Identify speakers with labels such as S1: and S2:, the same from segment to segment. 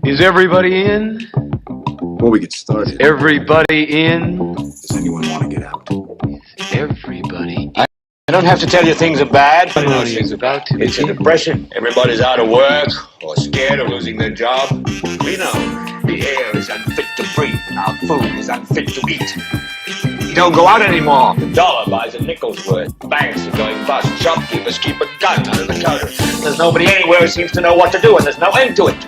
S1: Is everybody in?
S2: Before we get started,
S1: Everybody in?
S2: does anyone want to get out?
S1: Everybody.
S3: I don't have to tell you things are bad.
S1: Ceremony is about to
S3: It's a
S1: begin.
S3: depression. Everybody's out of work or scared of losing their job. We know the air is unfit to breathe and our food is unfit to eat. You don't go out anymore. The dollar buys a nickel's worth. Banks are going bust. Shopkeepers keep a gun under the counter. There's nobody anywhere who seems to know what to do, and there's no end to it.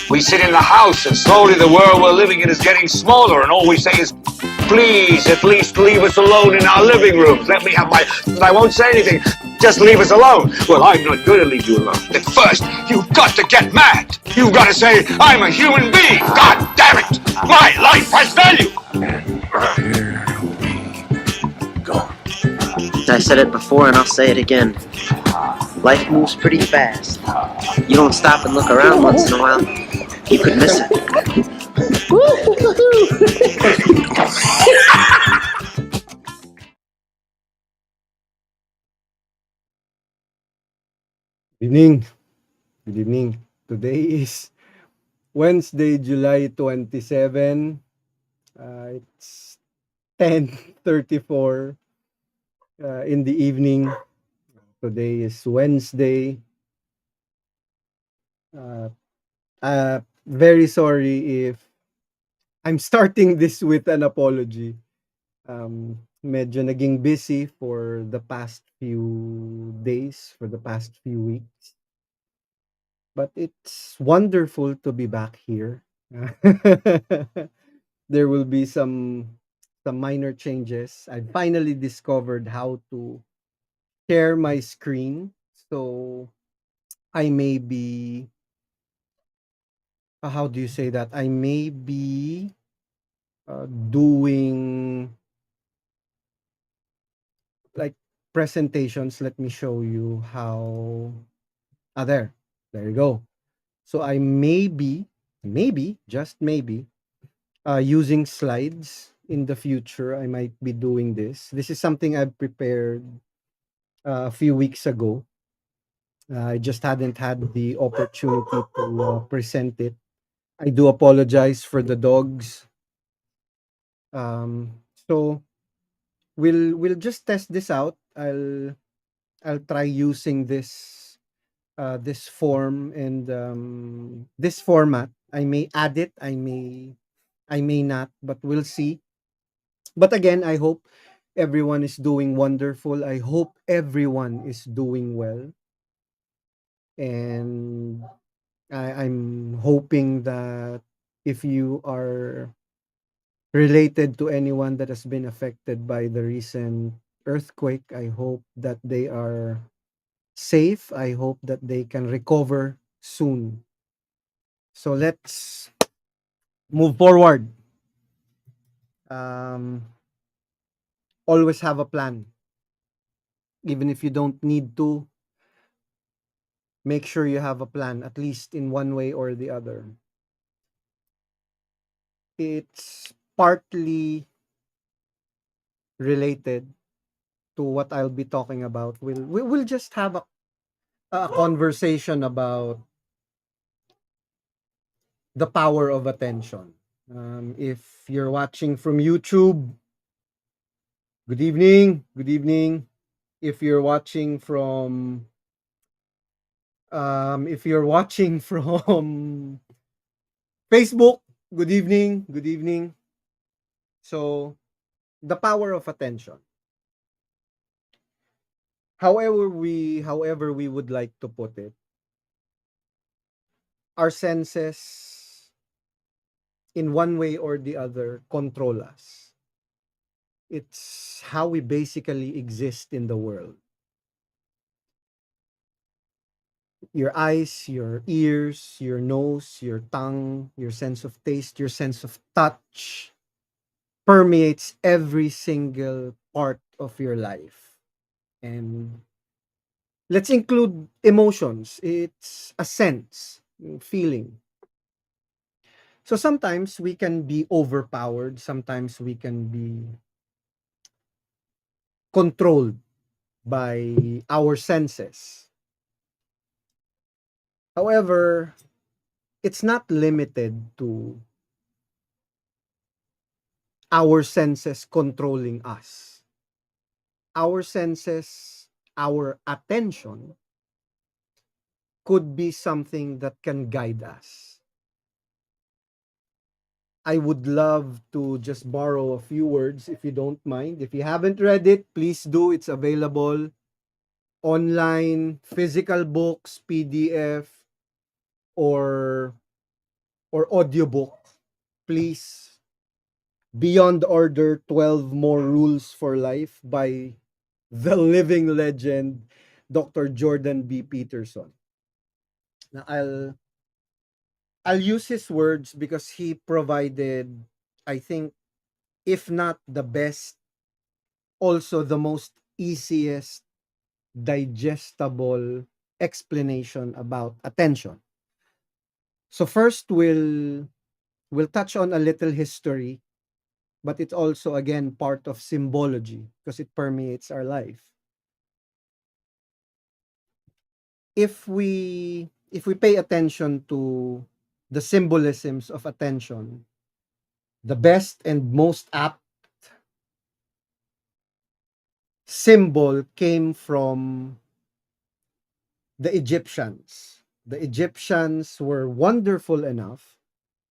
S3: We sit in the house, and slowly the world we're living in is getting smaller, and all we say is, please, at least leave us alone in our living rooms. Let me have my... I won't say anything. Just leave us alone. Well, I'm not going to leave you alone. At first, you've got to get mad. You've got to say, I'm a human being. God damn it. My life has value.
S2: Go.
S4: I said it before and I'll say it again. Life moves pretty fast. You don't stop and look around once in a while, you could miss it.
S5: Good evening. Good evening. Today is Wednesday, July 27. It's 10:34 in the evening. Today is Wednesday. Very sorry if I'm starting this with an apology. Medyo naging busy for the past few days, for the past few weeks. But it's wonderful to be back here. There will be some minor changes. I finally discovered how to share my screen, so I may be how do you say that? I may be doing like presentations. Let me show you how. There you go. So I may be, just maybe, using slides in the future. I might be doing this. This is something I've prepared a few weeks ago. I just hadn't had the opportunity to present it. I do apologize for the dogs. So we'll just test this out. I'll try using this form and this format. I may add it. I may not, but we'll see. But again, I hope everyone is doing wonderful. I hope everyone is doing well. And I'm hoping that if you are related to anyone that has been affected by the recent earthquake, I hope that they are safe. I hope that they can recover soon. So let's move forward. Um, Always have a plan. Even if you don't need to, make sure you have a plan, at least in one way or the other. It's partly related to what I'll be talking about. We'll just have a conversation about the power of attention. If you're watching from YouTube, good evening. Good evening. If you're watching from Facebook, good evening. Good evening. So, the power of attention. However we would like to put it, our senses in one way or the other control us. It's how we basically exist in the world. Your eyes, your ears, your nose, your tongue, your sense of taste, your sense of touch permeates every single part of your life. And let's include emotions. It's a sense, feeling. So sometimes we can be overpowered, sometimes we can be controlled by our senses. However, it's not limited to our senses controlling us. Our senses, our attention could be something that can guide us. I would love to just borrow a few words if you don't mind. If you haven't read it, please do. It's available online, physical books, PDF, or audiobook. Please, Beyond Order 12 More Rules for Life by the living legend, Dr. Jordan B. Peterson. Now, I'll use his words because he provided, I think, if not the best, also the most easiest digestible explanation about attention. So first we'll touch on a little history, but it's also again part of symbology because it permeates our life. If we pay attention to the symbolisms of attention, the best and most apt symbol came from the Egyptians. The Egyptians were wonderful enough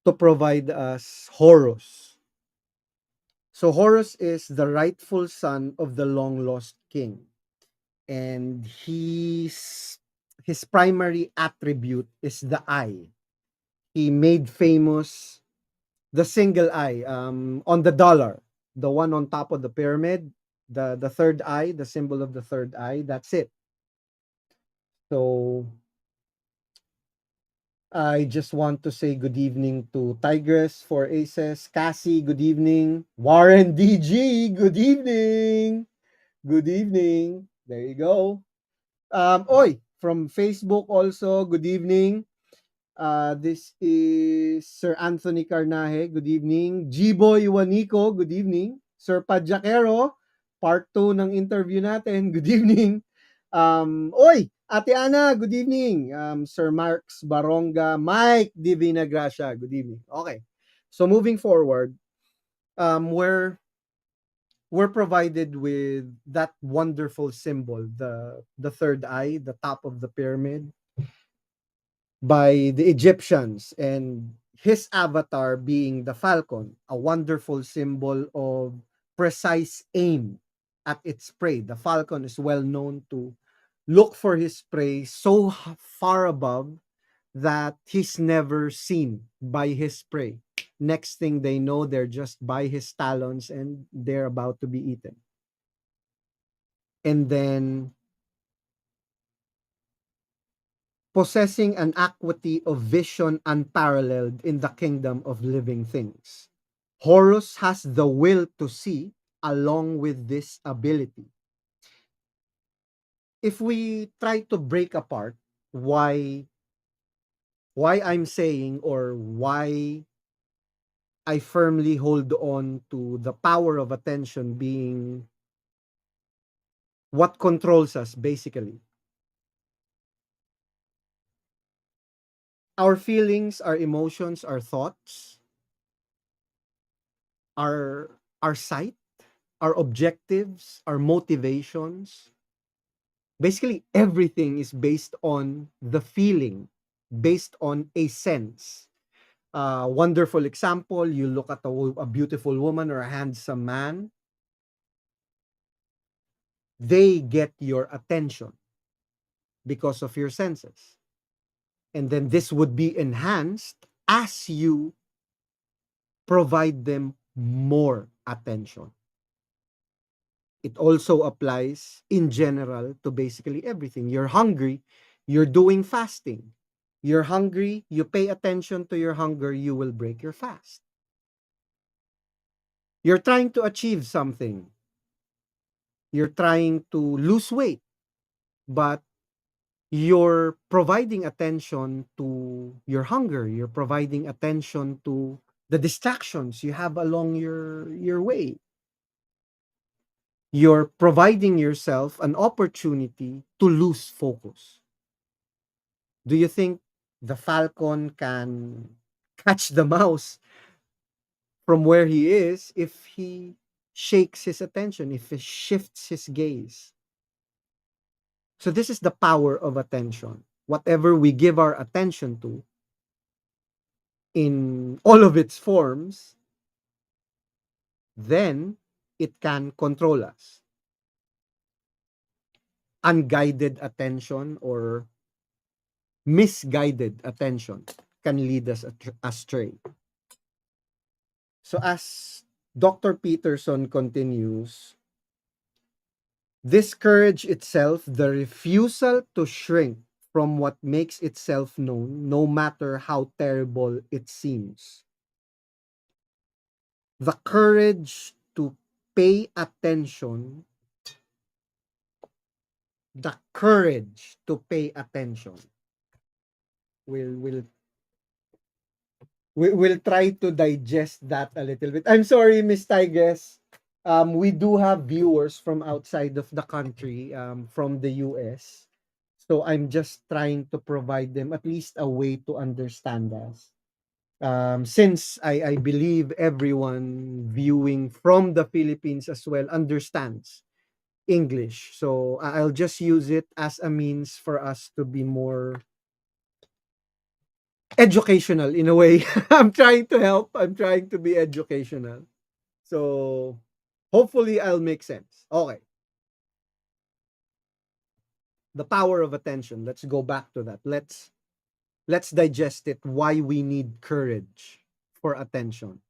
S5: to provide us Horus. So Horus is the rightful son of the long lost king, and his primary attribute is the eye. He made famous the single eye on the dollar, the one on top of the pyramid, the third eye, the symbol of the third eye. That's it. So I just want to say good evening to Tigress for Aces, Cassie, good evening, Warren DG, good evening, good evening. There you go. Oi, from Facebook also, good evening. This is Sir Anthony Carnaje, good evening. G-Boy Juanico, good evening. Sir Padjaquero, part 2 ng interview natin, good evening. Oy, Ate Ana, good evening. Sir Marks Baronga, Mike Divina Gracia, good evening. Okay. So moving forward, we're provided with that wonderful symbol, the third eye, the top of the pyramid, by the Egyptians, and his avatar being the falcon, a wonderful symbol of precise aim at its prey. The falcon is well known to look for his prey so far above that he's never seen by his prey. Next thing they know, they're just by his talons and they're about to be eaten. And then possessing an acuity of vision unparalleled in the kingdom of living things. Horus has the will to see along with this ability. If we try to break apart why I'm saying, or why I firmly hold on to the power of attention being what controls us basically. Our feelings, our emotions, our thoughts, our sight, our objectives, our motivations, basically everything is based on the feeling, based on a sense. Wonderful example, you look at a beautiful woman or a handsome man, they get your attention because of your senses. And then this would be enhanced as you provide them more attention. It also applies in general to basically everything. You're hungry, you're doing fasting. You're hungry, you pay attention to your hunger, you will break your fast. You're trying to achieve something. You're trying to lose weight, but you're providing attention to your hunger. You're providing attention to the distractions you have along your way. You're providing yourself an opportunity to lose focus. Do you think the falcon can catch the mouse from where he is if he shakes his attention, if he shifts his gaze. So this is the power of attention. Whatever we give our attention to in all of its forms, then it can control us. Unguided attention or misguided attention can lead us astray. So as Dr. Peterson continues, this courage itself, the refusal to shrink from what makes itself known, no matter how terrible it seems. The courage to pay attention, the courage to pay attention. We'll, we'll, we'll try to digest that a little bit. I'm sorry, Miss Tigress. We do have viewers from outside of the country, from the US. So I'm just trying to provide them at least a way to understand us. Since I believe everyone viewing from the Philippines as well understands English. So I'll just use it as a means for us to be more educational in a way. I'm trying to help. I'm trying to be educational. So hopefully I'll make sense. Okay. The power of attention. Let's go back to that. Let's digest it. Why we need courage for attention.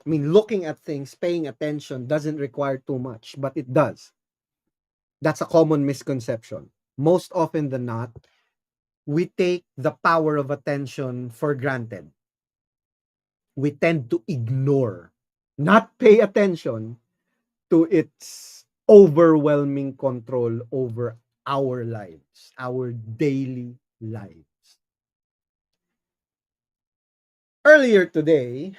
S5: I mean, looking at things, paying attention doesn't require too much, but it does. That's a common misconception. Most often than not, we take the power of attention for granted. We tend to ignore, not pay attention to its overwhelming control over our lives, our daily lives. Earlier today,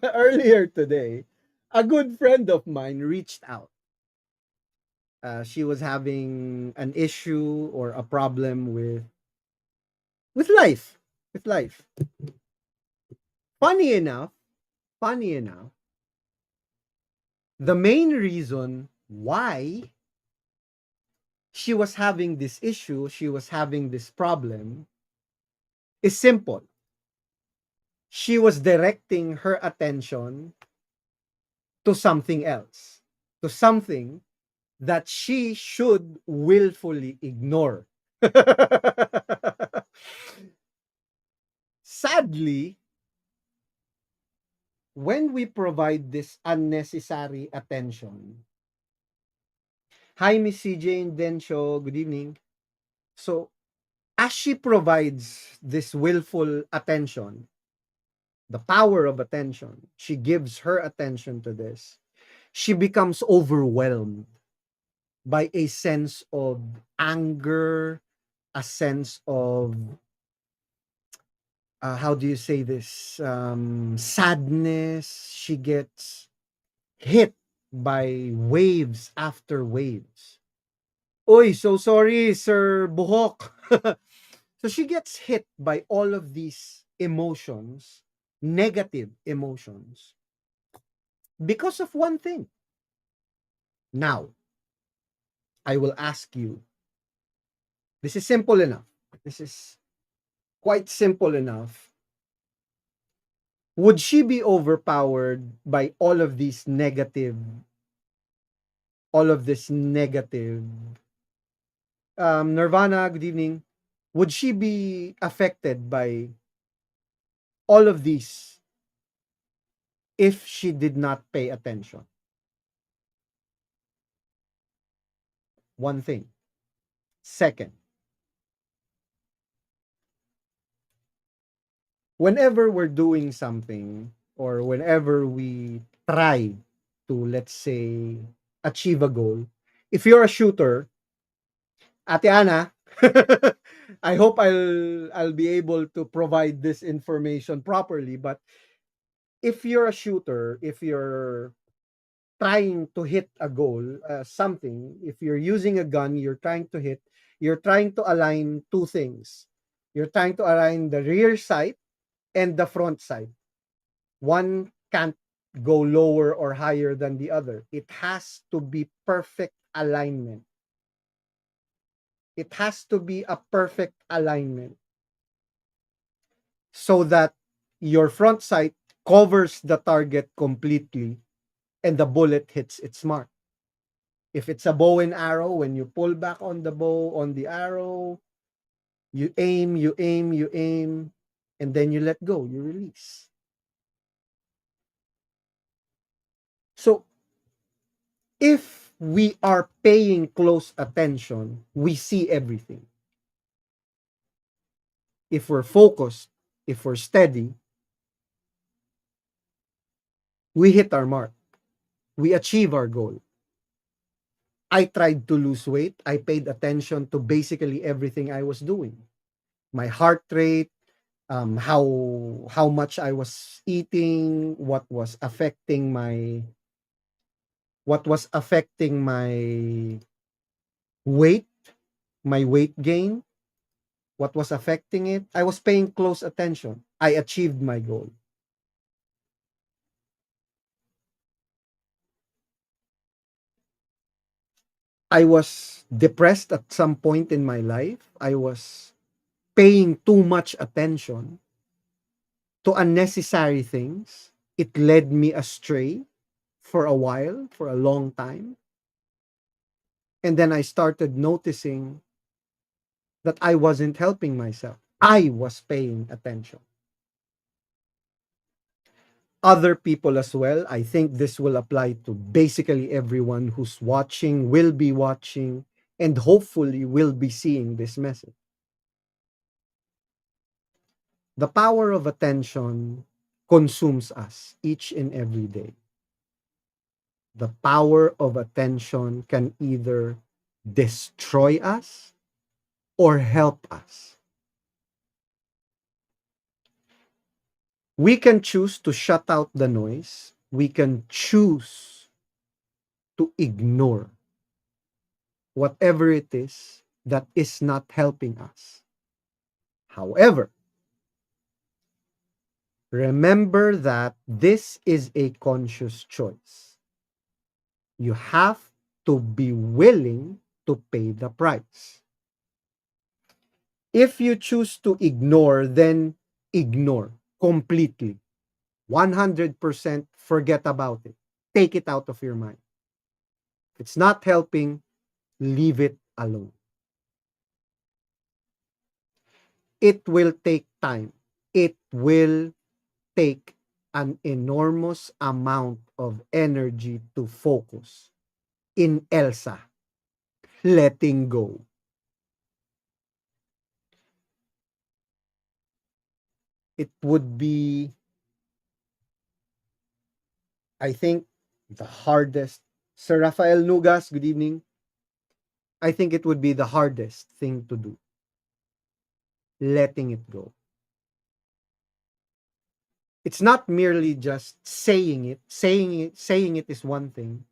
S5: earlier today, a good friend of mine reached out. She was having an issue or a problem with life, with life. Funny enough, funny enough, the main reason why she was having this issue, she was having this problem, is simple. She was directing her attention to something else, to something that she should willfully ignore. Sadly, when we provide this unnecessary attention, hi, Miss CJ Densho, good evening. So, as she provides this willful attention, the power of attention, she gives her attention to this, she becomes overwhelmed by a sense of anger, a sense of how do you say this, sadness. She gets hit by waves after waves. Oy, so sorry, Sir Buhok. So she gets hit by all of these emotions, negative emotions, because of one thing. Now, I will ask you, this is simple enough. This is quite simple enough. Would she be overpowered by all of this negative, Nirvana, good evening. Would she be affected by all of these if she did not pay attention? One thing. Second, whenever we're doing something or whenever we try to, let's say, achieve a goal, if you're a shooter, Ate Ana, I hope I'll be able to provide this information properly, but if you're a shooter, if you're trying to hit a goal, something, if you're using a gun, you're trying to align two things. You're trying to align the rear sight and the front sight. One can't go lower or higher than the other. It has to be perfect alignment. It has to be a perfect alignment so that your front sight covers the target completely and the bullet hits its mark. If it's a bow and arrow, when you pull back on the bow, on the arrow, you aim, you aim, you aim, and then you let go, you release. So if we are paying close attention, we see everything. If we're focused, if we're steady, we hit our mark. We achieve our goal. I tried to lose weight. I paid attention to basically everything I was doing. My heart rate, how much I was eating, what was affecting weight, my weight gain, what was affecting it. I was paying close attention. I achieved my goal. I was depressed at some point in my life. I was paying too much attention to unnecessary things. It led me astray for a while, for a long time. And then I started noticing that I wasn't helping myself. I was paying attention. Other people as well. I think this will apply to basically everyone who's watching, will be watching, and hopefully will be seeing this message. The power of attention consumes us each and every day. The power of attention can either destroy us or help us. We can choose to shut out the noise. We can choose to ignore whatever it is that is not helping us. However, remember that this is a conscious choice. You have to be willing to pay the price. If you choose to ignore, then ignore completely. 100% forget about it. Take it out of your mind. If it's not helping, leave it alone. It will take time. It will take an enormous amount of energy to focus in Elsa, letting go. It would be, I think, the hardest. Sir Rafael Nugas, good evening. I think it would be the hardest thing to do, letting it go. It's not merely just saying it. Saying it is one thing.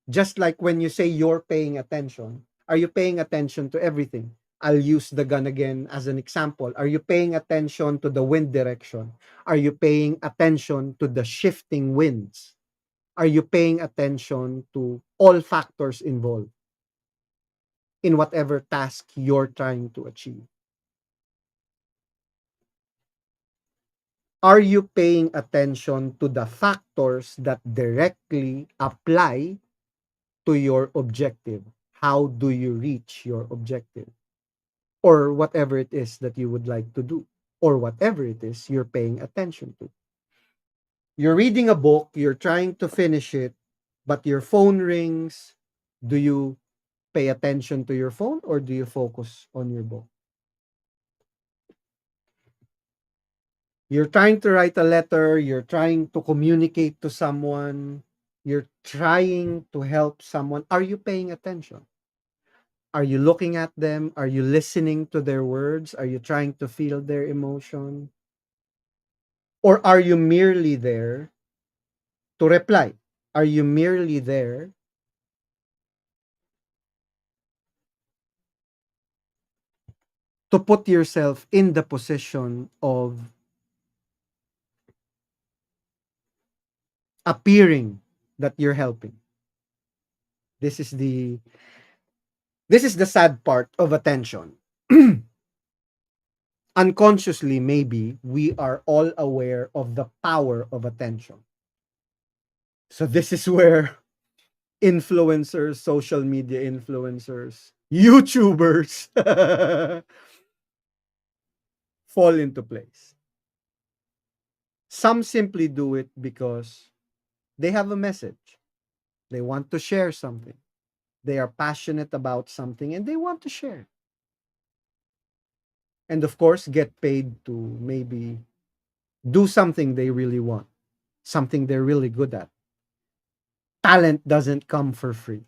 S5: Just like when you say you're paying attention, are you paying attention to everything? I'll use the gun again as an example. Are you paying attention to the wind direction? Are you paying attention to the shifting winds? Are you paying attention to all factors involved in whatever task you're trying to achieve? Are you paying attention to the factors that directly apply to your objective? How do you reach your objective? Or whatever it is that you would like to do, or whatever it is you're paying attention to. You're reading a book, you're trying to finish it, but your phone rings. Do you pay attention to your phone or do you focus on your book? You're trying to write a letter, you're trying to communicate to someone, you're trying to help someone. Are you paying attention? Are you looking at them? Are you listening to their words? Are you trying to feel their emotion? Or are you merely there to reply? Are you merely there to put yourself in the position of appearing that you're helping. This is the this is the sad part of attention. Unconsciously, maybe we are all aware of the power of attention. So this is where influencers, social media influencers, YouTubers fall into place. Some simply do it because they have a message. They want to share something. They are passionate about something and they want to share. And of course, get paid to maybe do something they really want, something they're really good at. Talent doesn't come for free.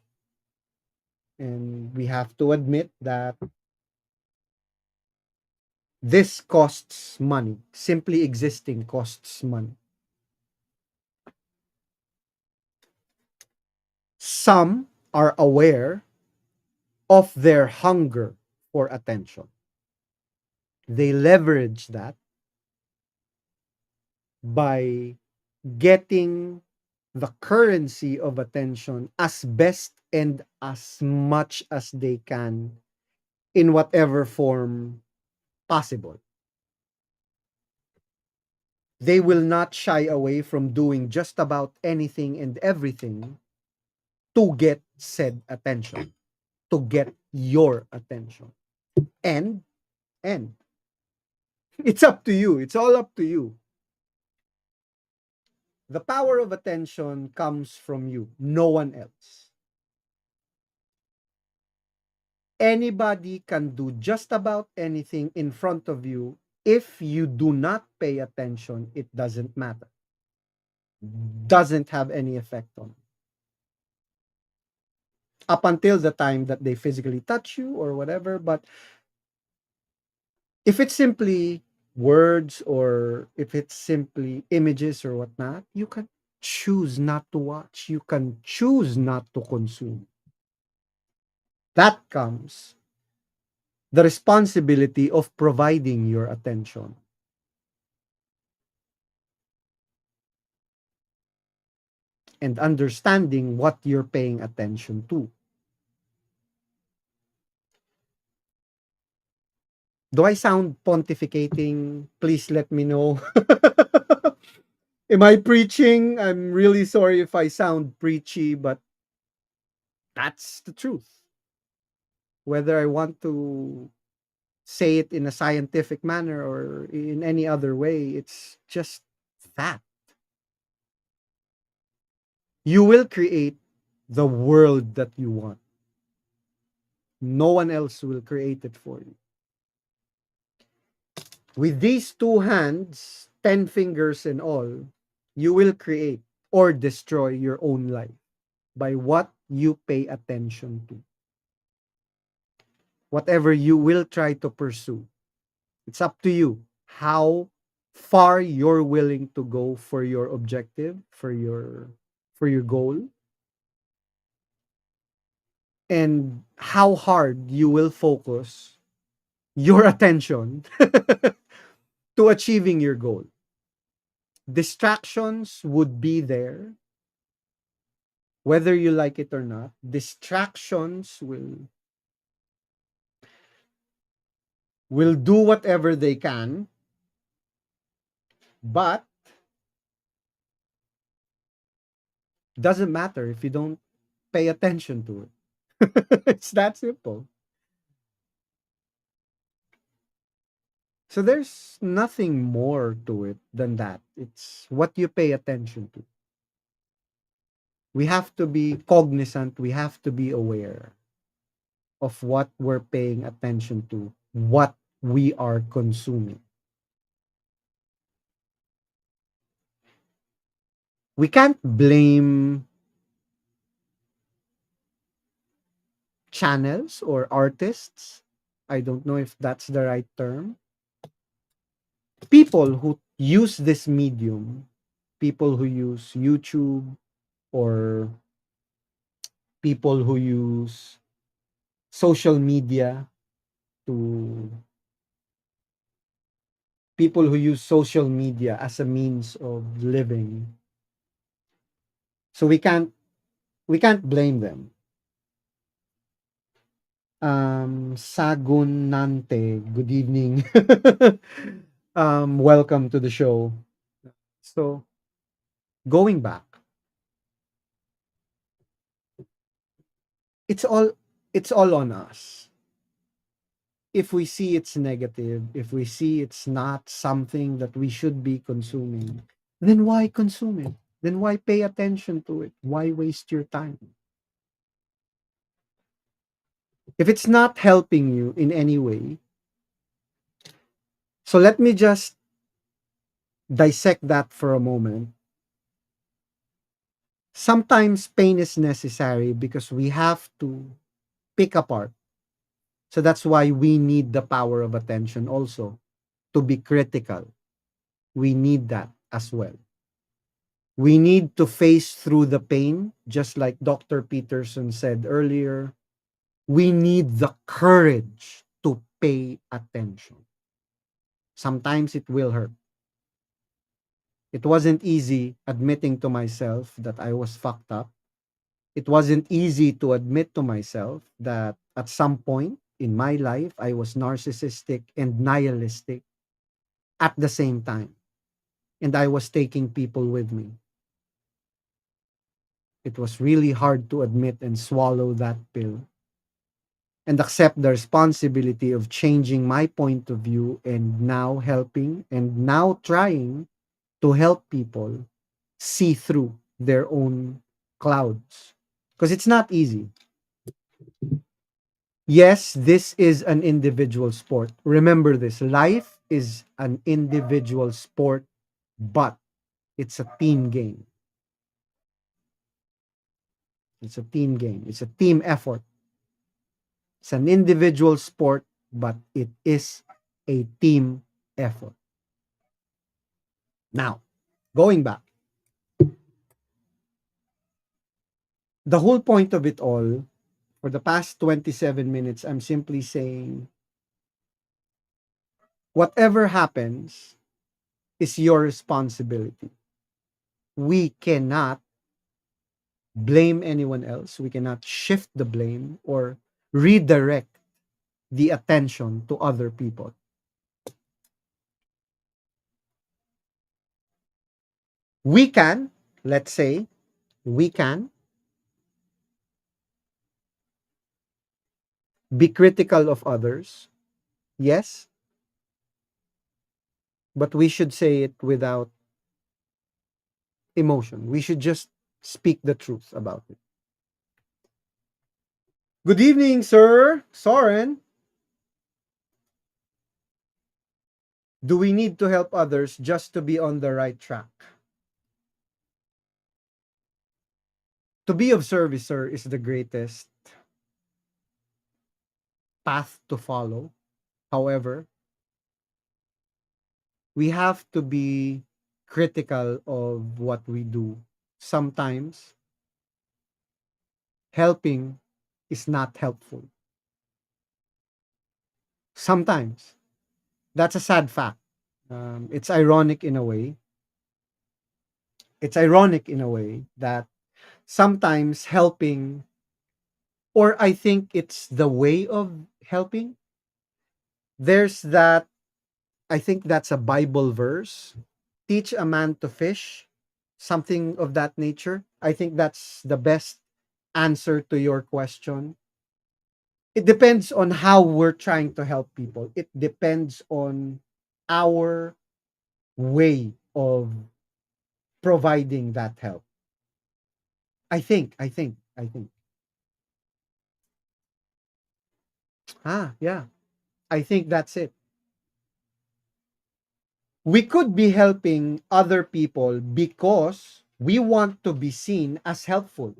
S5: And we have to admit that this costs money. Simply existing costs money. Some are aware of their hunger for attention. They leverage that by getting the currency of attention as best and as much as they can in whatever form possible. They will not shy away from doing just about anything and everything to get said attention, to get your attention. And and it's up to you. It's all up to you. The power of attention comes from you, no one else. Anybody can do just about anything in front of you. If you do not pay attention, it doesn't matter. Doesn't have any effect on you. Up until the time that they physically touch you or whatever. But if it's simply words or if it's simply images or whatnot, you can choose not to watch. You can choose not to consume. That comes the responsibility of providing your attention. And understanding what you're paying attention to. Do I sound pontificating? Please let me know. Am I preaching? I'm really sorry if I sound preachy, but that's the truth. Whether I want to say it in a scientific manner or in any other way, it's just that. You will create the world that you want. No one else will create it for you. With these two hands, 10 fingers and all, you will create or destroy your own life by what you pay attention to. Whatever you will try to pursue, it's up to you how far you're willing to go for your objective, for your goal, and how hard you will focus your attention to achieving your goal. Distractions would be there whether you like it or not. Distractions will do whatever they can, but doesn't matter if you don't pay attention to it. It's that simple. So there's nothing more to it than that. It's what you pay attention to. We have to be cognizant, we have to be aware of what we're paying attention to, what we are consuming. We can't blame channels or artists. I don't know if that's the right term. People who use this medium, people who use YouTube or people who use social media to people who use social media as a means of living. So we can't blame them. Sagun Nante, good evening. Welcome to the show. So going back, it's all it's all on us. If we see it's negative, if we see it's not something that we should be consuming, then why consume it? Then why pay attention to it? Why waste your time? If it's not helping you in any way, so let me just dissect that for a moment. Sometimes pain is necessary because we have to pick apart. So that's why we need the power of attention also to be critical. We need that as well. We need to face through the pain, just like Dr. Peterson said earlier. We need the courage to pay attention. Sometimes it will hurt. It wasn't easy admitting to myself that I was fucked up. It wasn't easy to admit to myself that at some point in my life, I was narcissistic and nihilistic at the same time. And I was taking people with me. It was really hard to admit and swallow that pill and accept the responsibility of changing my point of view and now helping and now trying to help people see through their own clouds. Because it's not easy. Yes, this is an individual sport. Remember this, life is an individual sport, but it's a team game. It's a team game. It's a team effort. It's an individual sport, but it is a team effort. Now, going back, the whole point of it all, for the past 27 minutes, I'm simply saying whatever happens is your responsibility. We cannot blame anyone else. We cannot shift the blame or redirect the attention to other people. We can, let's say, we can be critical of others. Yes, but we should say it without emotion. We should just speak the truth about it. Good evening, sir. Soren. Do we need to help others just to be on the right track? To be of service, sir, is the greatest path to follow. However, we have to be critical of what we do. Sometimes helping is not helpful. Sometimes that's a sad fact. It's ironic in a way. It's ironic in a way that sometimes helping, or I think it's the way of helping. There's that, I think that's a Bible verse. Teach a man to fish, something of that nature. I think that's the best answer to your question. It depends on how we're trying to help people. It depends on our way of providing that help. I think. Yeah. I think that's it. We could be helping other people because we want to be seen as helpful.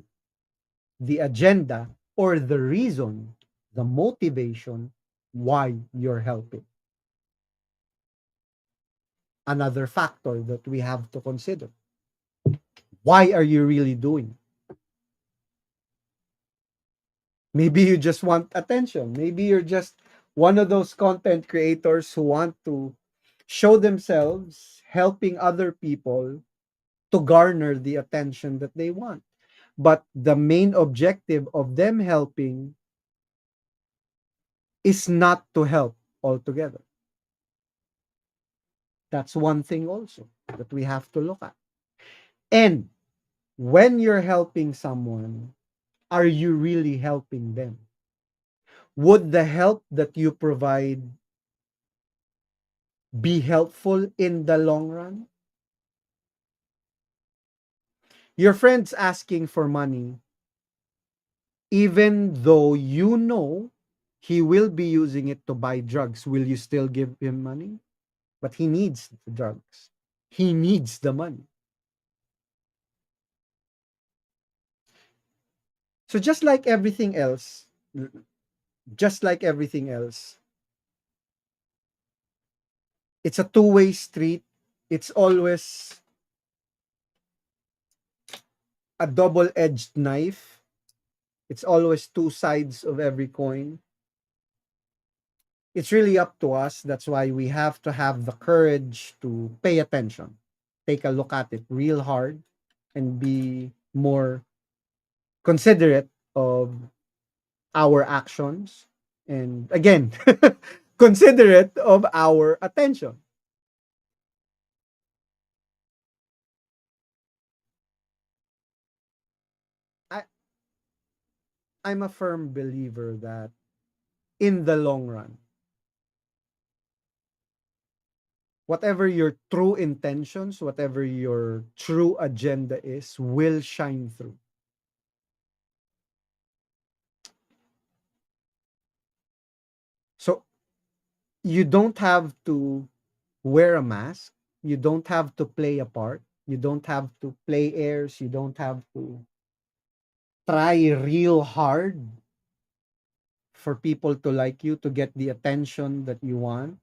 S5: The agenda or the reason, the motivation why you're helping. Another factor that we have to consider. Why are you really doing? Maybe you just want attention. Maybe you're just one of those content creators who want to show themselves helping other people to garner the attention that they want. But the main objective of them helping is not to help altogether. That's one thing also that we have to look at. And when you're helping someone, are you really helping them? Would the help that you provide be helpful in the long run? Your friend's asking for money, even though you know he will be using it to buy drugs. Will you still give him money? But he needs the drugs, he needs the money. So just like everything else, it's a two-way street. It's always a double-edged knife. It's always two sides of every coin. It's really up to us. That's why we have to have the courage to pay attention, take a look at it real hard, and be more considerate of our actions. And again, considerate of our attention. I, I'm a firm believer that in the long run, whatever your true intentions, whatever your true agenda is, will shine through. So you don't have to wear a mask. You don't have to play a part. You don't have to play airs. You don't have to try real hard for people to like you, to get the attention that you want.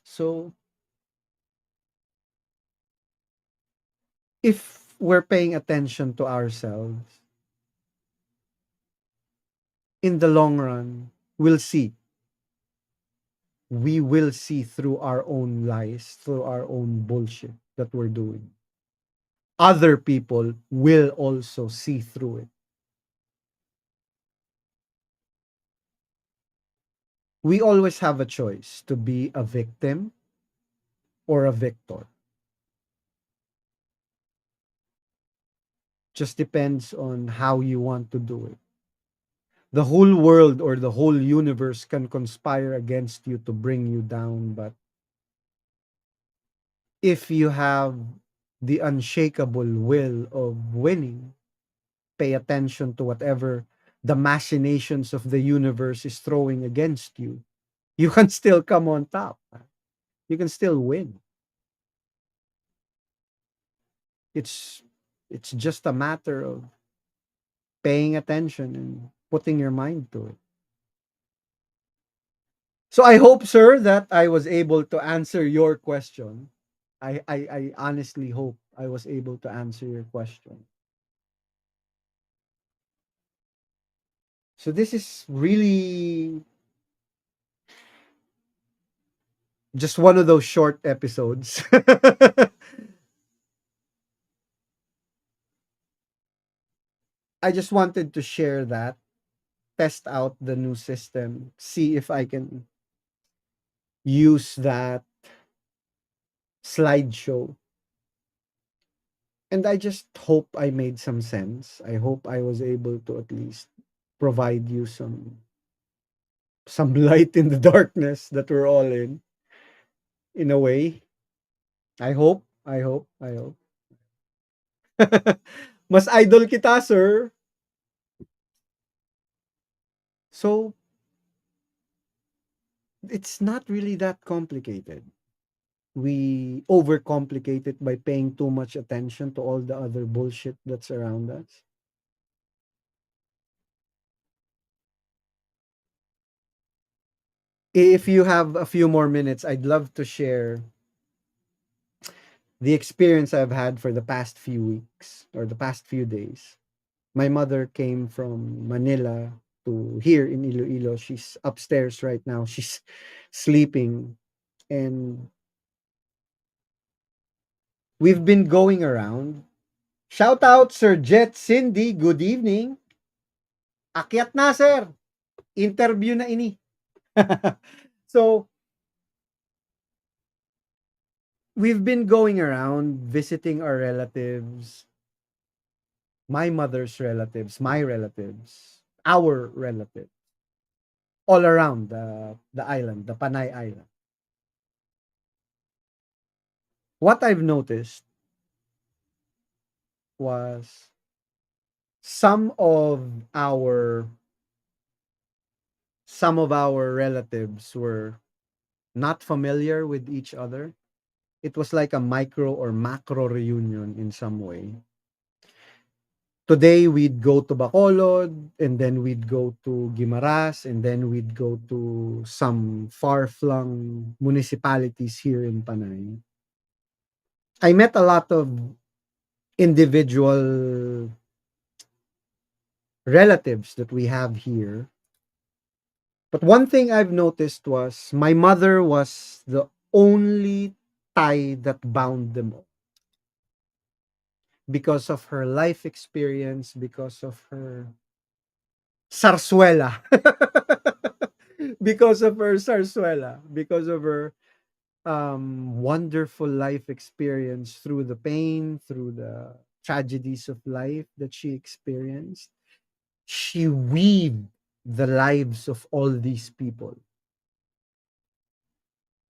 S5: So if we're paying attention to ourselves, in the long run, we'll see. We will see through our own lies, through our own bullshit that we're doing. Other people will also see through it. We always have a choice to be a victim or a victor. Just depends on how you want to do it. The whole world or the whole universe can conspire against you to bring you down, but if you have the unshakable will of winning, pay attention to whatever the machinations of the universe is throwing against you, you can still come on top. You can still win. It's it's just a matter of paying attention and putting your mind to it. So I hope, sir, that I was able to answer your question. I honestly hope I was able to answer your question. So this is really just one of those short episodes. I just wanted to share that, test out the new system, see if I can use that slideshow. And I just hope I made some sense. I hope I was able to at least provide you some light in the darkness that we're all in a way. I hope. Mas idol kita, sir. So, it's not really that complicated. We overcomplicate it by paying too much attention to all the other bullshit that's around us. If you have a few more minutes, I'd love to share the experience I've had for the past few weeks or the past few days. My mother came from Manila to here in Iloilo. She's upstairs right now. She's sleeping And we've been going around. Shout out Sir Jet Cindy, good evening. Akyat na sir. Interview na ini. So, we've been going around visiting our relatives, my mother's relatives, my relatives, our relatives, all around the island, the Panay Island. What I've noticed was some of our some of our relatives were not familiar with each other. It was like a micro or macro reunion in some way. Today we'd go to Bacolod, and then we'd go to Guimaras, and then we'd go to some far-flung municipalities here in Panay. I met a lot of individual relatives that we have here. But one thing I've noticed was my mother was the only tie that bound them all because of her life experience, because of her zarzuela. Because of her zarzuela, because of her wonderful life experience through the pain, through the tragedies of life that she experienced. She weaved the lives of all these people.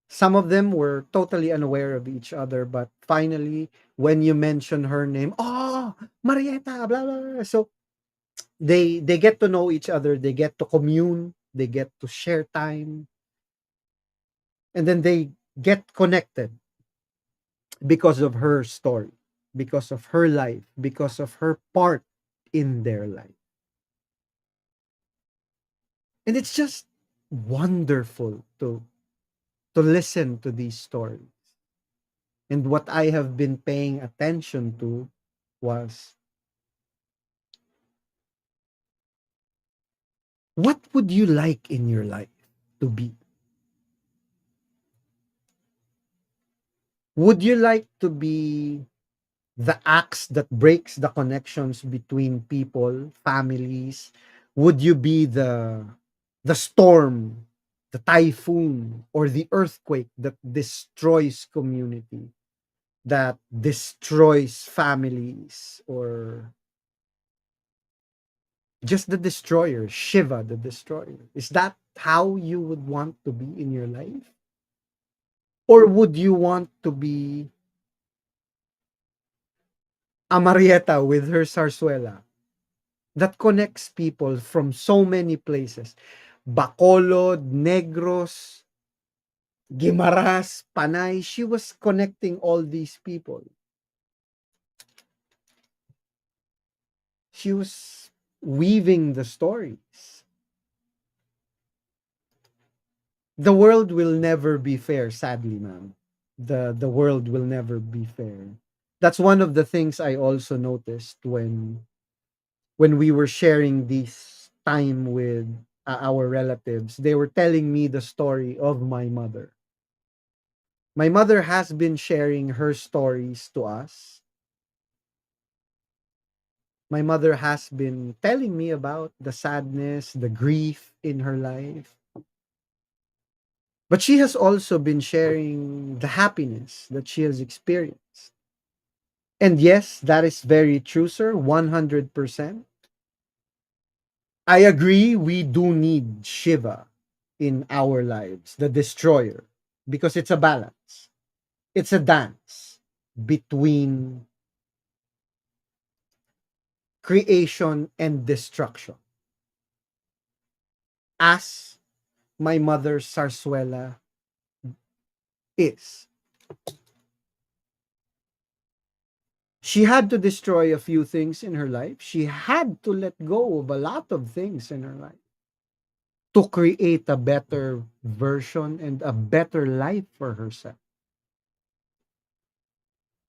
S5: Some of them were totally unaware of each other, but finally, when you mention her name, oh, Marietta, blah, blah, blah. So they get to know each other, they get to commune, they get to share time, and then they get connected because of her story, because of her life, because of her part in their life. And it's just wonderful to listen to these stories. And what I have been paying attention to was, what would you like in your life to be? Would you like to be the axe that breaks the connections between people, families? Would you be the storm, the typhoon, or the earthquake that destroys community, that destroys families, or just the destroyer, Shiva the destroyer? Is that how you would want to be in your life? Or would you want to be Amarieta with her zarzuela that connects people from so many places? Bacolod, Negros, Guimaras, Panay. She was connecting all these people. She was weaving the stories. The world will never be fair, sadly, ma'am. The world will never be fair. That's one of the things I also noticed when we were sharing this time with our relatives. They were telling me the story of my mother. My mother has been sharing her stories to us. My mother has been telling me about the sadness, the grief in her life. But she has also been sharing the happiness that she has experienced. And yes, that is very true, sir. 100%. I agree, we do need Shiva in our lives, the destroyer, because it's a balance. It's a dance between creation and destruction. As my mother's zarzuela is. She had to destroy a few things in her life. She had to let go of a lot of things in her life to create a better version and a better life for herself.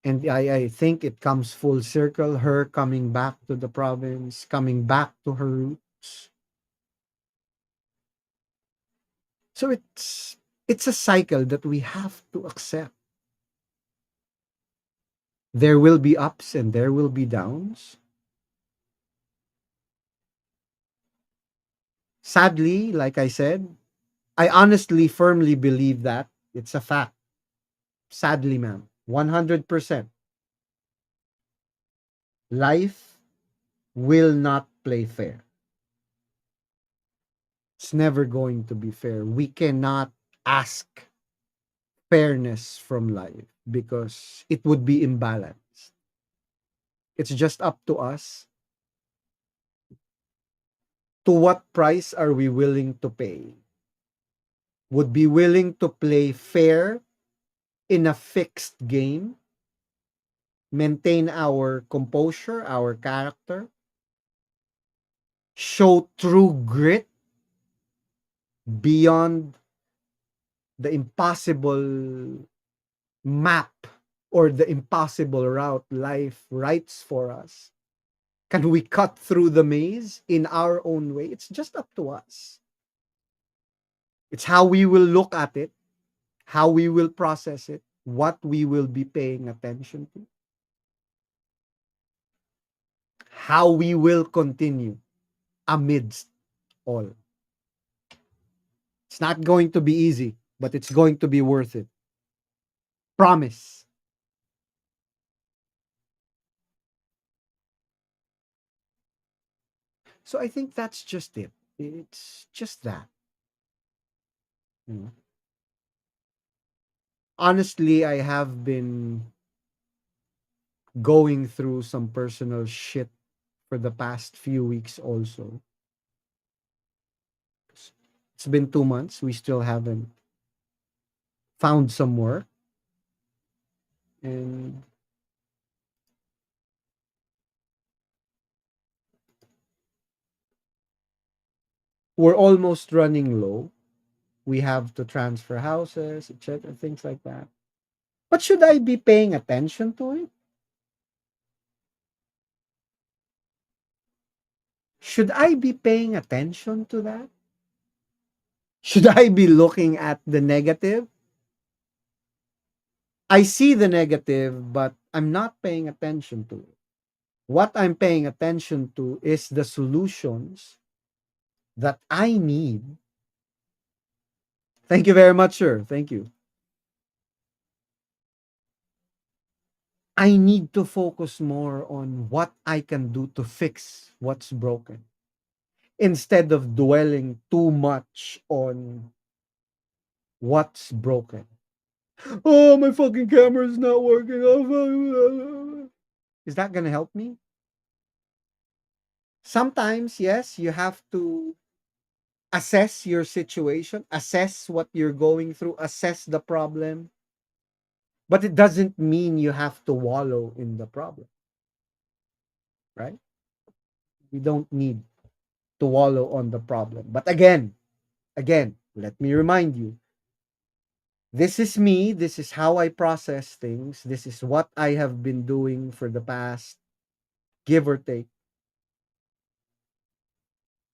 S5: And I think it comes full circle, her coming back to the province, coming back to her roots. So It's a cycle that we have to accept. There will be ups and there will be downs. Sadly, like I said, I honestly firmly believe that it's a fact. Sadly, ma'am, 100%. Life will not play fair. It's never going to be fair. We cannot ask fairness from life because it would be imbalanced. It's just up to us. To what price are we willing to pay? Would be willing to play fair in a fixed game, maintain our composure, our character, show true grit beyond the impossible map or the impossible route life writes for us. Can we cut through the maze in our own way? It's just up to us. It's how we will look at it, how we will process it, what we will be paying attention to, how we will continue amidst all. It's not going to be easy, but it's going to be worth it. Promise. So I think that's just it. It's just that. You know. Honestly, I have been going through some personal shit for the past few weeks also. It's been 2 months. We still haven't found some work. And we're almost running low. We have to transfer houses, etc., things like that. But should I be paying attention to it? Should I be paying attention to that? Should I be looking at the negative? I see the negative, but I'm not paying attention to it. What I'm paying attention to is the solutions that I need. Thank you very much, sir. Thank you. I need to focus more on what I can do to fix what's broken instead of dwelling too much on what's broken. Oh, my fucking camera's not working. Oh, is that going to help me? Sometimes, yes, you have to assess your situation, assess what you're going through, assess the problem, but it doesn't mean you have to wallow in the problem, right? We don't need to wallow on the problem. But again, let me remind you, this is me, this is how I process things, this is what I have been doing for the past, give or take,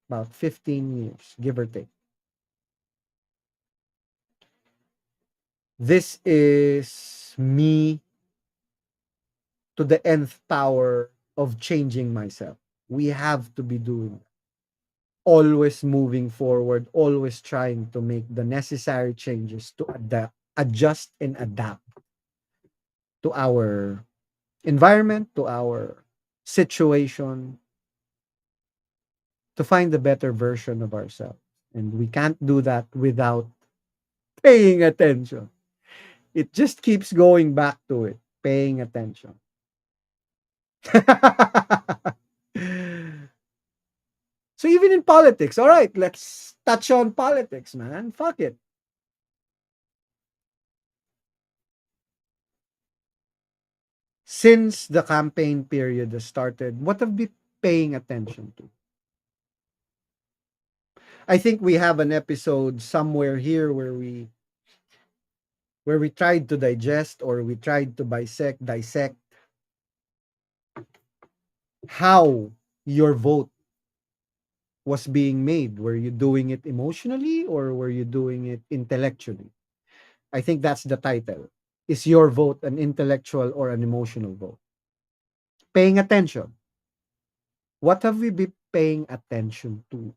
S5: about 15 years, give or take. This is me to the nth power of changing myself. We have to be doing, always moving forward, always trying to make the necessary changes to adapt, adjust and adapt to our environment, to our situation, to find the better version of ourselves. And we can't do that without paying attention. It just keeps going back to it, paying attention. So even in politics, all right, let's touch on politics, man. Fuck it. Since the campaign period has started, what have we paying attention to? I think we have an episode somewhere here where we tried to digest or we tried to dissect how your vote was being made. Were you doing it emotionally or were you doing it intellectually? I think that's the title. Is your vote an intellectual or an emotional vote? Paying attention. What have we been paying attention to?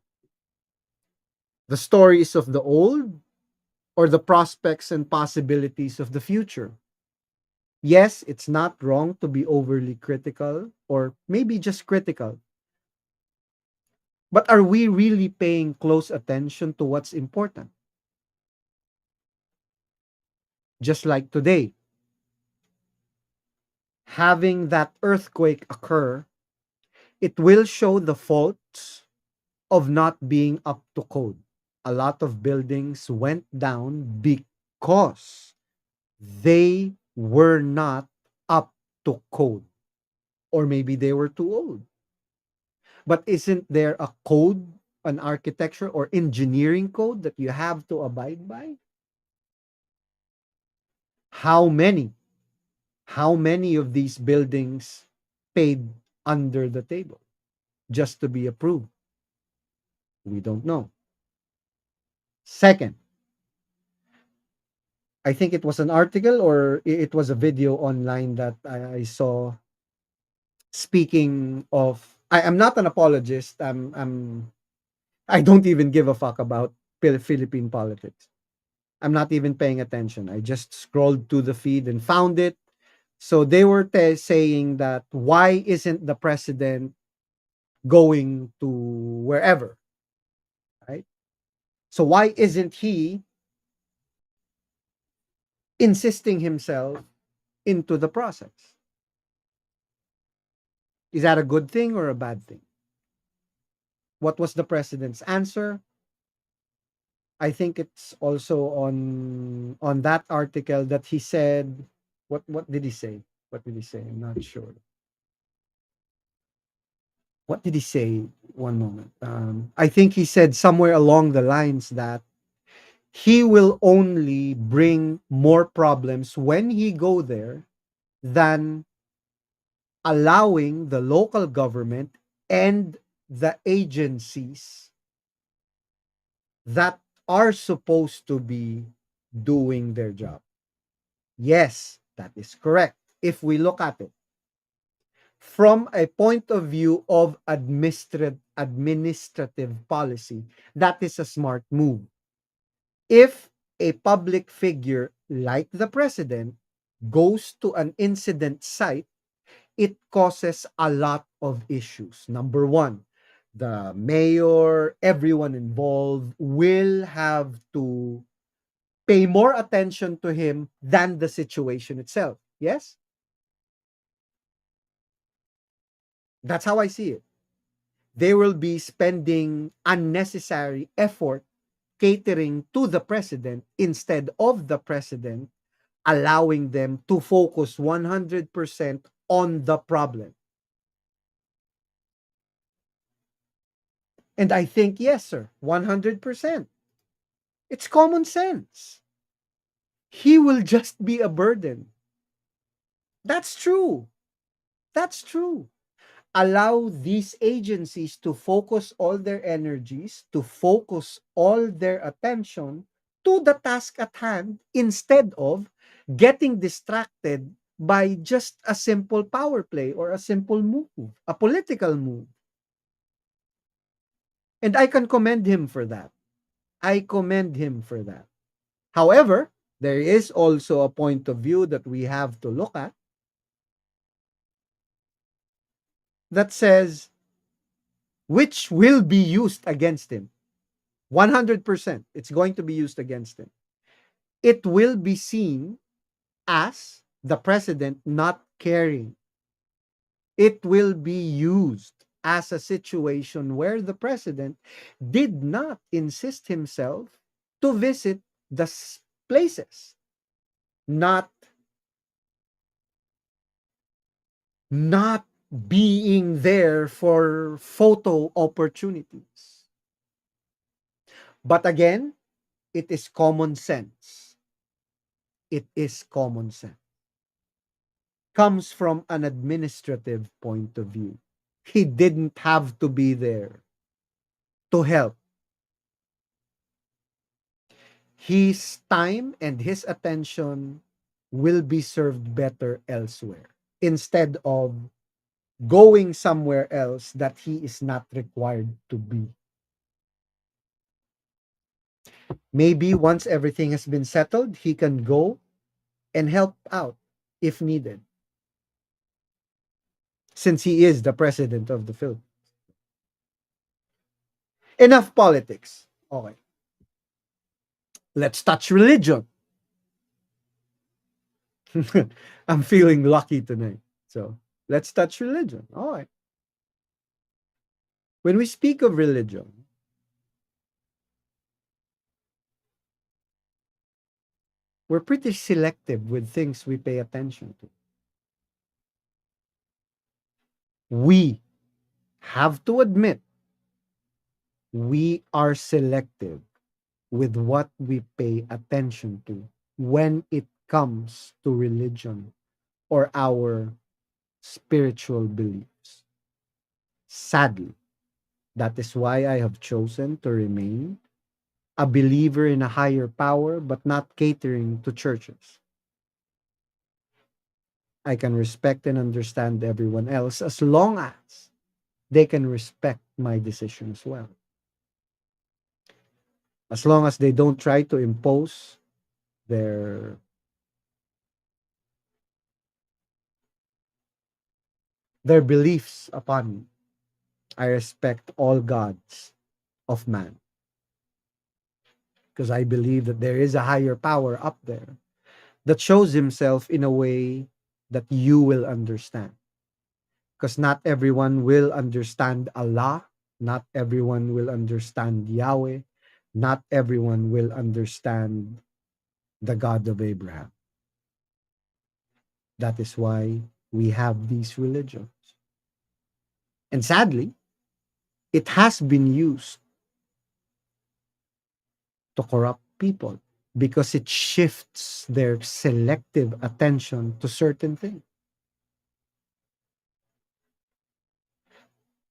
S5: The stories of the old or the prospects and possibilities of the future? Yes, it's not wrong to be overly critical or maybe just critical. But are we really paying close attention to what's important? Just like today, having that earthquake occur, it will show the faults of not being up to code. A lot of buildings went down because they were not up to code, or maybe they were too old. But isn't there a code, an architecture or engineering code that you have to abide by? How many? How many of these buildings paid under the table just to be approved? We don't know. Second, I think it was an article or it was a video online that I saw speaking of. I am not an apologist. I don't even give a fuck about Philippine politics. I'm not even paying attention. I just scrolled to the feed and found it. So they were saying that why isn't the president going to wherever, right? So why isn't he insisting himself into the process? Is that a good thing or a bad thing? What was the president's answer? I think it's also on that article that he said, what did he say? What did he say? I'm not sure. What did he say? One moment. I think he said somewhere along the lines that he will only bring more problems when he go there than allowing the local government and the agencies that are supposed to be doing their job. Yes, that is correct. If we look at it from a point of view of administrative policy, that is a smart move. If a public figure like the president goes to an incident site, it causes a lot of issues. Number one, the mayor, everyone involved will have to pay more attention to him than the situation itself. Yes? That's how I see it. They will be spending unnecessary effort catering to the president instead of the president allowing them to focus 100% on the problem. And I think, yes, sir, 100%. It's common sense. He will just be a burden. That's true. That's true. Allow these agencies to focus all their energies, to focus all their attention to the task at hand instead of getting distracted by just a simple power play or a simple move, a political move. And I can commend him for that. I commend him for that. However, there is also a point of view that we have to look at that says which will be used against him. 100%. It's going to be used against him. It will be seen as the president not caring. It will be used as a situation where the president did not insist himself to visit the places, not not being there for photo opportunities. But again, it is common sense. It is common sense. Comes from an administrative point of view. He didn't have to be there to help. his time and his attention will be served better elsewhere instead of going somewhere else that he is not required to be. Maybe once everything has been settled, he can go and help out if needed, since he is the president of the Philippines. Enough politics. Okay. Let's touch religion. I'm feeling lucky tonight. So let's touch religion. All right. When we speak of religion, we're pretty selective with things we pay attention to. We have to admit we are selective with what we pay attention to when it comes to religion or our spiritual beliefs. Sadly, that is why I have chosen to remain a believer in a higher power but not catering to churches. I can respect and understand everyone else as long as they can respect my decision as well. As long as they don't try to impose their beliefs upon me. I respect all gods of man because I believe that there is a higher power up there that shows himself in a way that you will understand. Because not everyone will understand Allah, not everyone will understand Yahweh, not everyone will understand the God of Abraham. That is why we have these religions. And sadly, it has been used to corrupt people because it shifts their selective attention to certain things.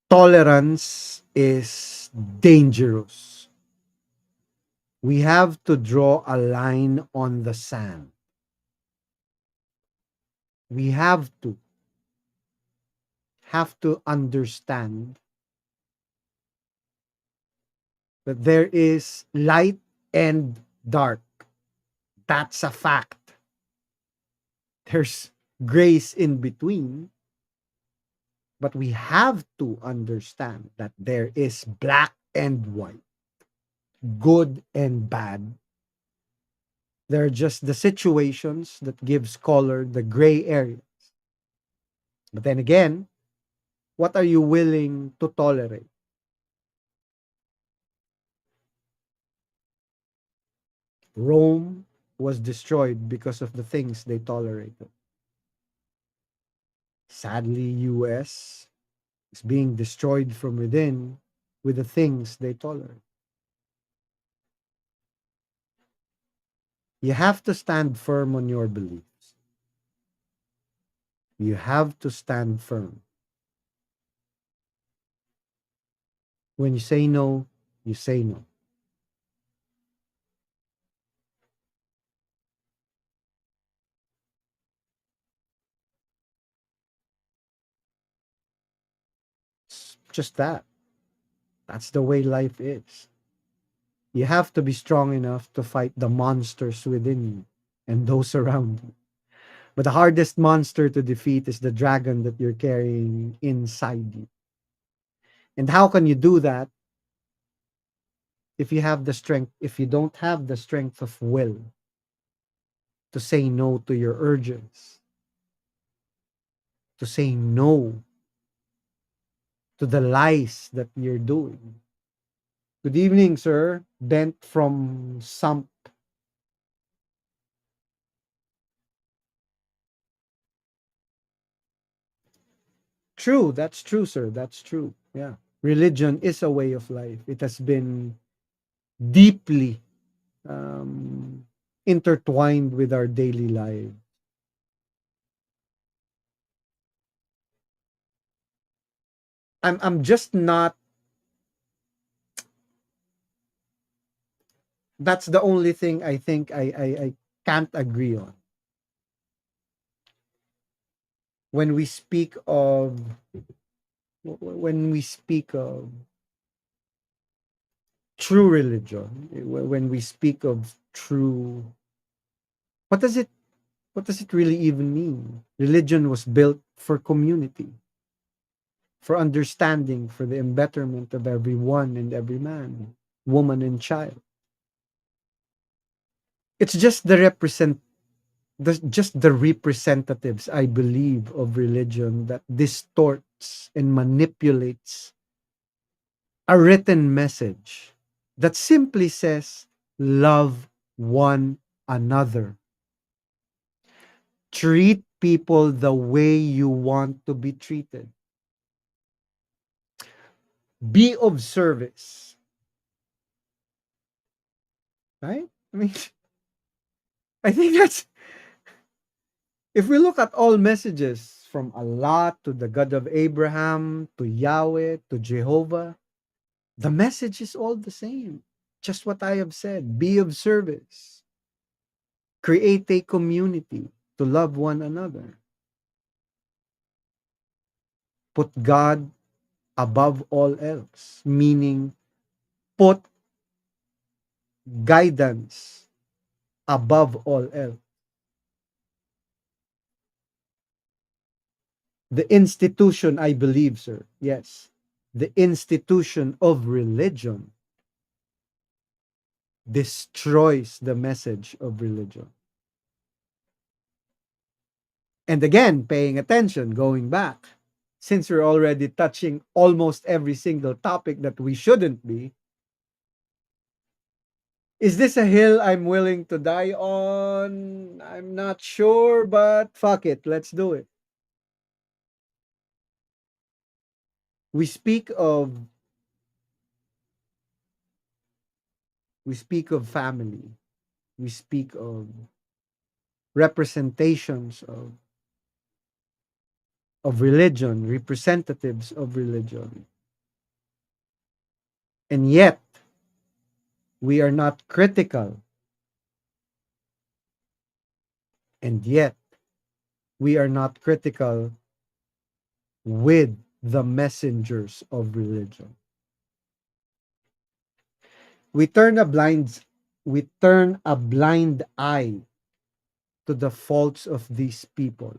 S5: Tolerance is dangerous. We have to draw a line on the sand. We have to understand that there is light and dark. That's a fact. There's grace in between, but we have to understand that there is black and white, good and bad. They're just the situations that gives color, the gray area. But then again, what are you willing to tolerate? Rome was destroyed because of the things they tolerated. Sadly, US is being destroyed from within with the things they tolerate. You have to stand firm on your beliefs. You have to stand firm. When you say no, you say no. It's just that. That's the way life is. You have to be strong enough to fight the monsters within you and those around you. But the hardest monster to defeat is the dragon that you're carrying inside you. And how can you do that if you don't have the strength of will to say no to your urges, to say no to the lies that you're doing? Good evening, sir. Bent from some. True, that's true, sir. That's true. Yeah. Religion is a way of life. It has been deeply um, intertwined with our daily life. I'm just not That's the only thing I think I can't agree on. When we speak of when we speak of true religion, when we speak of true, what does it what does it really even mean? Religion was built for community, for understanding, for the embetterment of every one and every man, woman and child. It's just just the representatives, I believe, of religion that distorts and manipulates a written message that simply says, love one another. Treat people the way you want to be treated. Be of service. Right? I mean, I think that's, if we look at all messages from Allah to the God of Abraham to Yahweh to Jehovah, the message is all the same. Just what I have said. Be of service. Create a community to love one another. Put God above all else, meaning put guidance above all else. The institution, I believe, sir, yes, the institution of religion destroys the message of religion. And again, paying attention, going back, since we're already touching almost every single topic that we shouldn't be, is this a hill I'm willing to die on? I'm not sure, but fuck it, let's do it. We speak of family. We speak of representations of religion, representatives of religion. And yet, we are not critical. And yet, we are not critical with the messengers of religion. We turn a blind eye to the faults of these people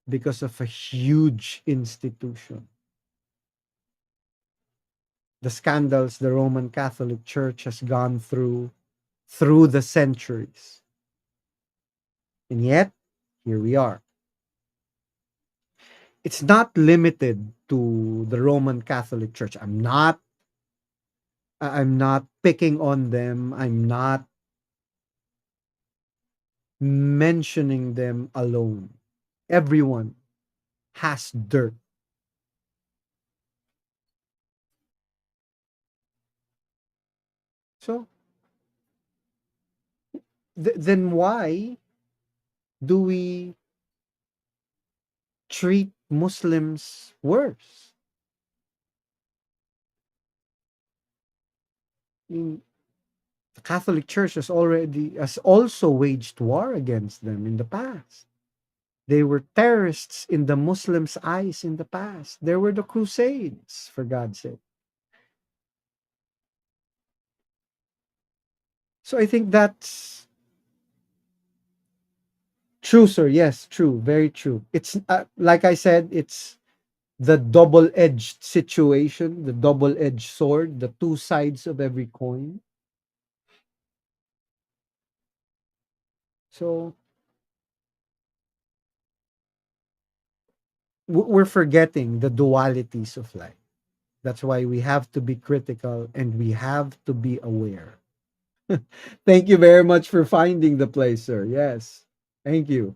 S5: because of a huge institution. The scandals the Roman Catholic Church has gone through the centuries. And yet, here we are. It's not limited to the Roman Catholic Church. I'm not picking on them. I'm not mentioning them alone. Everyone has dirt. So then why do we treat Muslims worse? I mean, the Catholic Church has also waged war against them in the past. They were terrorists in the Muslims' eyes in the past. There were the Crusades, for God's sake. So I think that's true, sir. Yes, true. Very true. It's like I said, it's the double-edged situation, the double-edged sword, the two sides of every coin. So we're forgetting the dualities of life. That's why we have to be critical and we have to be aware. Thank you very much for finding the place, sir. Yes. Thank you.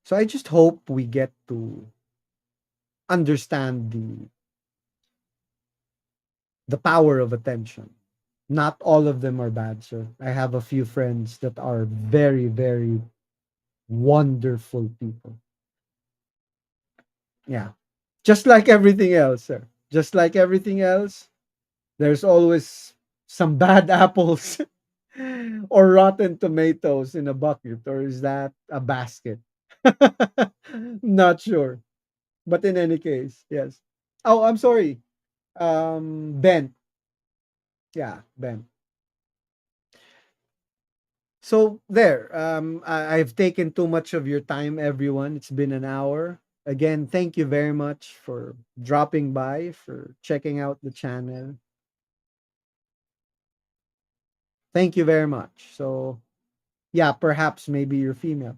S5: So I just hope we get to understand the power of attention. Not all of them are bad, sir. I have a few friends that are very, very wonderful people. Yeah. Just like everything else, sir. Just like everything else, There's always some bad apples or rotten tomatoes in a bucket, or is that a basket? Not sure. But in any case, yes. Oh, I'm sorry. Ben. Yeah, Ben. So there. I've taken too much of your time, everyone. It's been an hour. Again, thank you very much for dropping by, for checking out the channel. Thank you very much. So yeah, perhaps maybe you're female.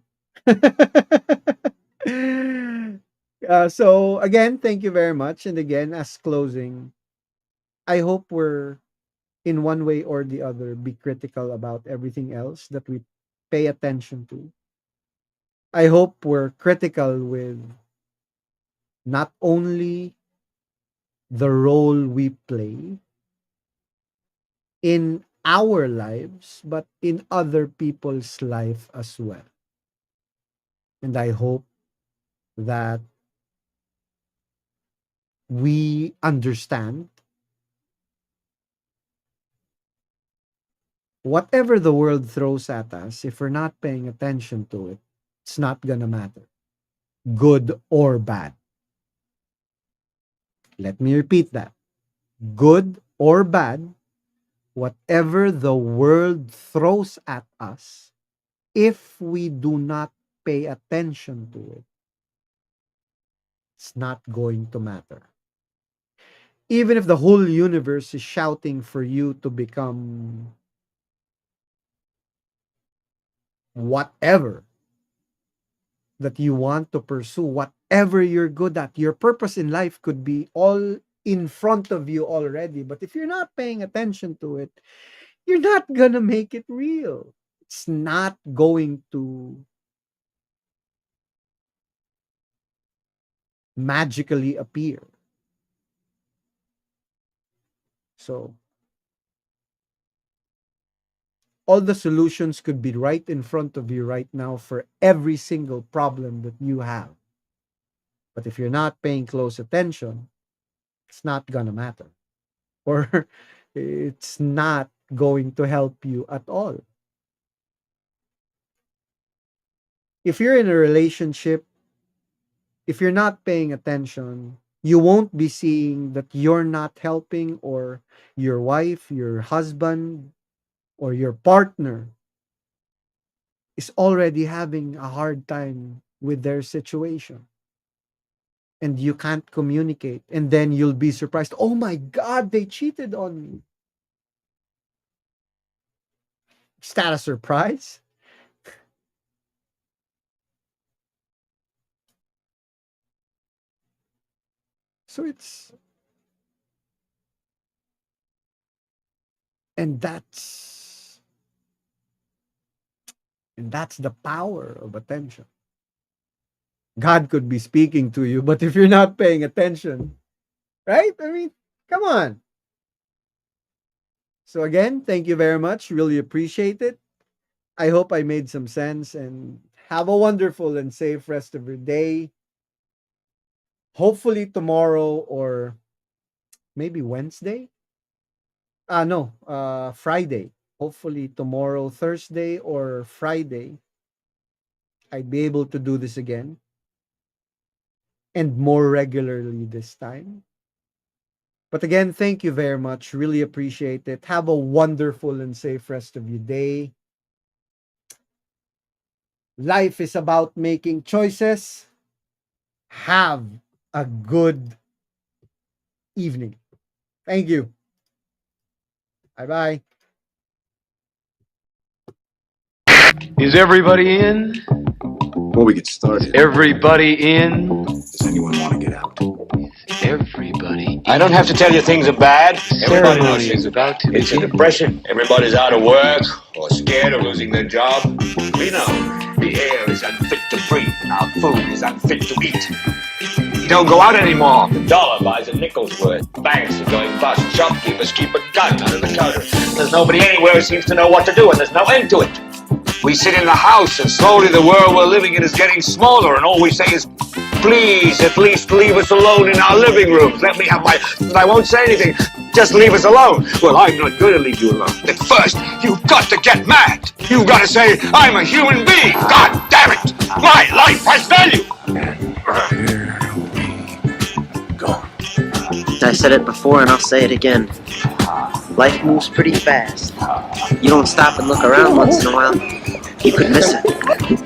S5: So again, thank you very much. And again, as closing, I hope we're in one way or the other be critical about everything else that we pay attention to. I hope we're critical with not only the role we play in our lives, but in other people's life as well. And I hope that we understand whatever the world throws at us, if we're not paying attention to it, it's not gonna matter, good or bad. Let me repeat that. Good or bad, whatever the world throws at us, if we do not pay attention to it, it's not going to matter. Even if the whole universe is shouting for you to become whatever that you want to pursue, whatever you're good at, your purpose in life could be all in front of you already. But if you're not paying attention to it, you're not gonna make it real. It's not going to magically appear. So all the solutions could be right in front of you right now for every single problem that you have. But if you're not paying close attention, it's not gonna matter. Or it's not going to help you at all. If you're in a relationship, if you're not paying attention, you won't be seeing that you're not helping, or your wife, your husband, or your partner is already having a hard time with their situation. And you can't communicate. And then you'll be surprised. Oh my God, they cheated on me. Is that a surprise? So it's, and that's the power of attention. God could be speaking to you, but if you're not paying attention, right? I mean, come on. So again, thank you very much. Really appreciate it. I hope I made some sense, and have a wonderful and safe rest of your day. Hopefully tomorrow, or maybe Wednesday. No, Friday. Hopefully tomorrow, Thursday or Friday, I'd be able to do this again, and more regularly this time. But again, thank you very much. Really appreciate it. Have a wonderful and safe rest of your day. Life is about making choices. Have a good evening. Thank you. Bye-bye.
S1: Is everybody in?
S2: Before we get started,
S1: Everybody in?
S2: does anyone want to get out?
S1: Everybody.
S3: I don't have to tell you things are bad. Everybody knows
S1: Ceremony is
S3: things.
S1: about to
S3: It's a
S1: begin.
S3: depression. Everybody's out of work or scared of losing their job. We know the air is unfit to breathe and our food is unfit to eat. You don't go out anymore. The dollar buys a nickel's worth. Banks are going bust. Shopkeepers keep a gun under the counter. There's nobody anywhere who seems to know what to do, and there's no end to it. We sit in the house, and slowly the world we're living in is getting smaller, and all we say is, please, at least leave us alone in our living rooms. Let me have my... I won't say anything. Just leave us alone. Well, I'm not going to leave you alone. But first, you've got to get mad. You've got to say, I'm a human being. God damn it. My life has value.
S4: I said it before and I'll say it again. Life moves pretty fast. You don't stop and look around once in a while, you could miss it.